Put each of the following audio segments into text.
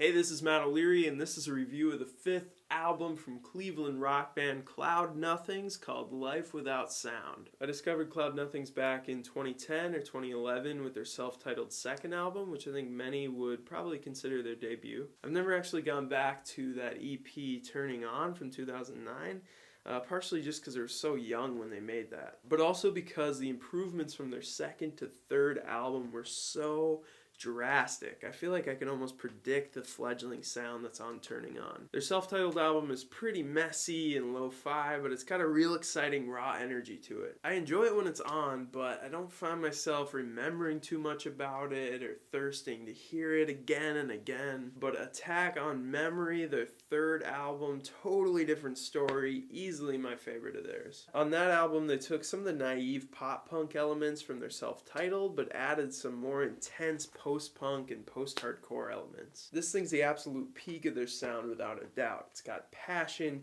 Hey, this is Matt O'Leary, and this is a review of the fifth album from Cleveland rock band Cloud Nothings called Life Without Sound. I discovered Cloud Nothings back in 2010 or 2011 with their self-titled second album, which I think many would probably consider their debut. I've never actually gone back to that EP Turning On from 2009. Partially just because they were so young when they made that, but also because the improvements from their second to third album were so drastic. I feel like I can almost predict the fledgling sound that's on Turning On. Their self-titled album is pretty messy and lo-fi, but it's got a real exciting raw energy to it. I enjoy it when it's on, but I don't find myself remembering too much about it or thirsting to hear it again and again. But Attack on Memory, their third album, totally different story, easily my favorite of theirs. On that album, they took some of the naive pop-punk elements from their self-titled, but added some more intense post-punk and post-hardcore elements. This thing's the absolute peak of their sound without a doubt. It's got passion,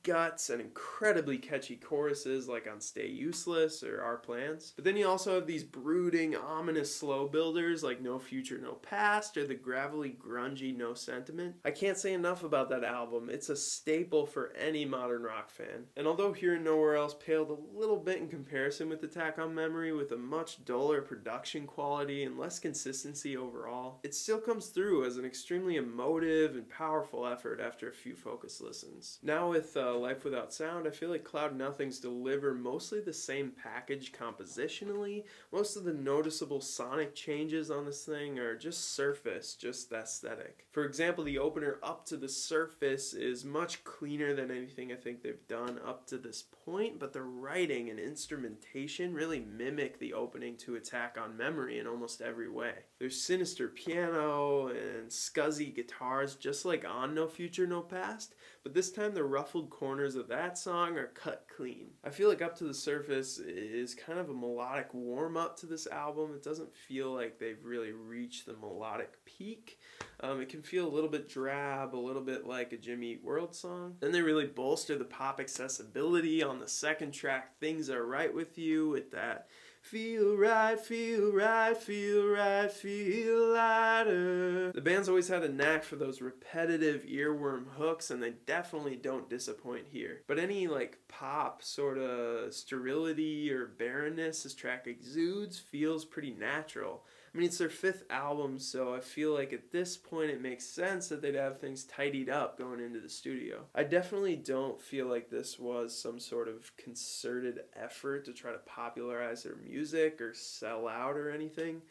guts, and incredibly catchy choruses like on Stay Useless or Our Plans. But then you also have these brooding, ominous slow builders like No Future, No Past or the gravelly, grungy No Sentiment. I can't say enough about that album. It's a staple for any modern rock fan. And although Here and Nowhere Else paled a little bit in comparison with Attack on Memory with a much duller production quality and less consistency overall, it still comes through as an extremely emotive and powerful effort after a few focused listens. Now with Life Without Sound, I feel like Cloud Nothings deliver mostly the same package compositionally. Most of the noticeable sonic changes on this thing are just surface, just aesthetic. For example, the opener Up to the Surface is much cleaner than anything I think they've done up to this point, but the writing and instrumentation really mimic the opening to Attack on Memory in almost every way. There's sinister piano and scuzzy guitars just like on No Future, No Past, but this time the ruffled corners of that song are cut clean. I feel like Up to the Surface is kind of a melodic warm-up to this album. It doesn't feel like they've really reached the melodic peak. It can feel a little bit drab, a little bit like a Jimmy Eat World song. Then they really bolster the pop accessibility on the second track, Things Are Right With You, with that feel right, feel right, feel right, feel lighter. The band's always had a knack for those repetitive earworm hooks, and they definitely don't disappoint here. But any pop sort of sterility or barrenness this track exudes feels pretty natural. I mean, it's their fifth album, so I feel like at this point it makes sense that they'd have things tidied up going into the studio. I definitely don't feel like this was some sort of concerted effort to try to popularize their music or sell out or anything.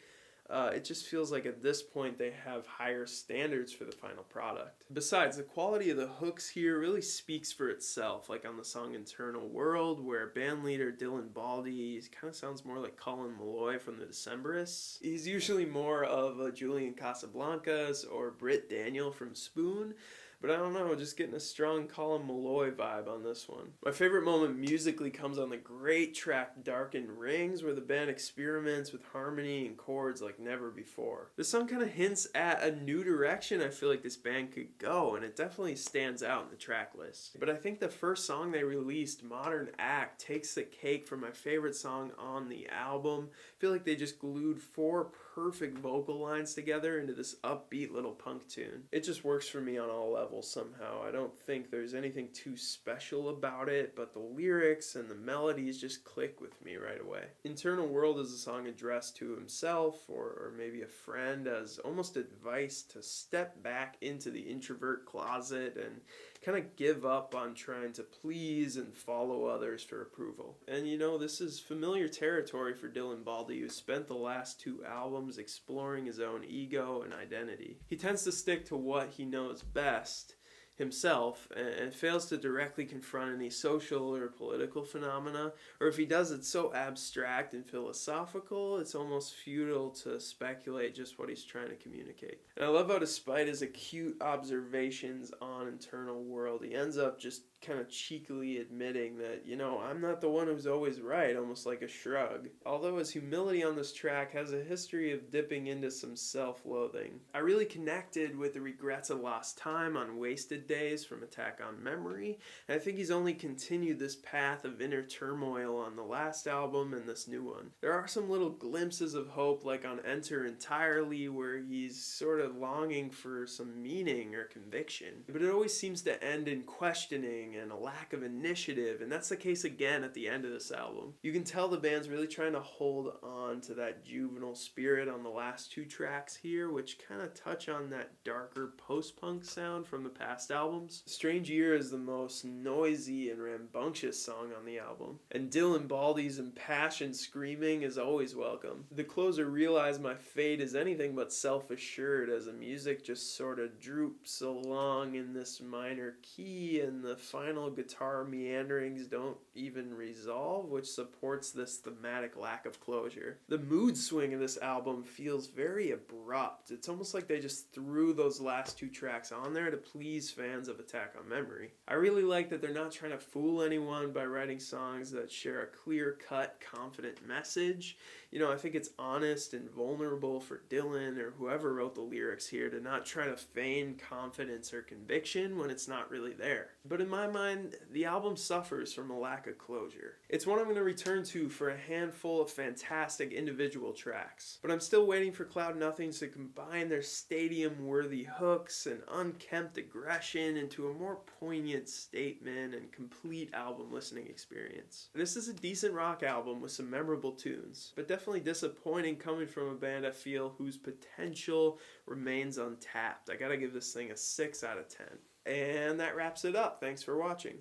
It just feels like at this point they have higher standards for the final product. Besides, the quality of the hooks here really speaks for itself, like on the song Internal World, where bandleader Dylan Baldy kind of sounds more like Colin Malloy from the Decemberists. He's usually more of a Julian Casablancas or Britt Daniel from Spoon, but I don't know, just getting a strong Colin Malloy vibe on this one. My favorite moment musically comes on the great track Darkened Rings, where the band experiments with harmony and chords like never before. This song kind of hints at a new direction I feel like this band could go, and it definitely stands out in the track list. But I think the first song they released, Modern Act, takes the cake for my favorite song on the album. I feel like they just glued four perfect vocal lines together into this upbeat little punk tune. It just works for me on all levels somehow. I don't think there's anything too special about it, but the lyrics and the melodies just click with me right away. Internal World is a song addressed to himself or maybe a friend as almost advice to step back into the introvert closet and kind of give up on trying to please and follow others for approval. And you know, this is familiar territory for Dylan Baldy, who spent the last two albums exploring his own ego and identity. He tends to stick to what he knows best, himself, and fails to directly confront any social or political phenomena, or if he does, it's so abstract and philosophical, it's almost futile to speculate just what he's trying to communicate. And I love how despite his acute observations on Internal World, he ends up just kind of cheekily admitting that, you know, I'm not the one who's always right, almost like a shrug. Although his humility on this track has a history of dipping into some self-loathing. I really connected with the Regrets of Lost Time on Wasted days from Attack on Memory, and I think he's only continued this path of inner turmoil on the last album and this new one. There are some little glimpses of hope, like on Enter Entirely, where he's sort of longing for some meaning or conviction, but it always seems to end in questioning and a lack of initiative, and that's the case again at the end of this album. You can tell the band's really trying to hold on to that juvenile spirit on the last two tracks here, which kind of touch on that darker post-punk sound from the past albums. Strange Year is the most noisy and rambunctious song on the album, and Dylan Baldy's impassioned screaming is always welcome. The closer, Realize My Fate, is anything but self-assured, as the music just sort of droops along in this minor key, and the final guitar meanderings don't even resolve, which supports this thematic lack of closure. The mood swing of this album feels very abrupt. It's almost like they just threw those last two tracks on there to please fans of Attack on Memory. I really like that they're not trying to fool anyone by writing songs that share a clear-cut, confident message. You know, I think it's honest and vulnerable for Dylan or whoever wrote the lyrics here to not try to feign confidence or conviction when it's not really there. But in my mind, the album suffers from a lack of closure. It's one I'm going to return to for a handful of fantastic individual tracks, but I'm still waiting for Cloud Nothings to combine their stadium-worthy hooks and unkempt aggression into a more poignant statement and complete album listening experience. This is a decent rock album with some memorable tunes, but definitely disappointing coming from a band I feel whose potential remains untapped. I gotta give this thing a 6 out of 10. And that wraps it up. Thanks for watching.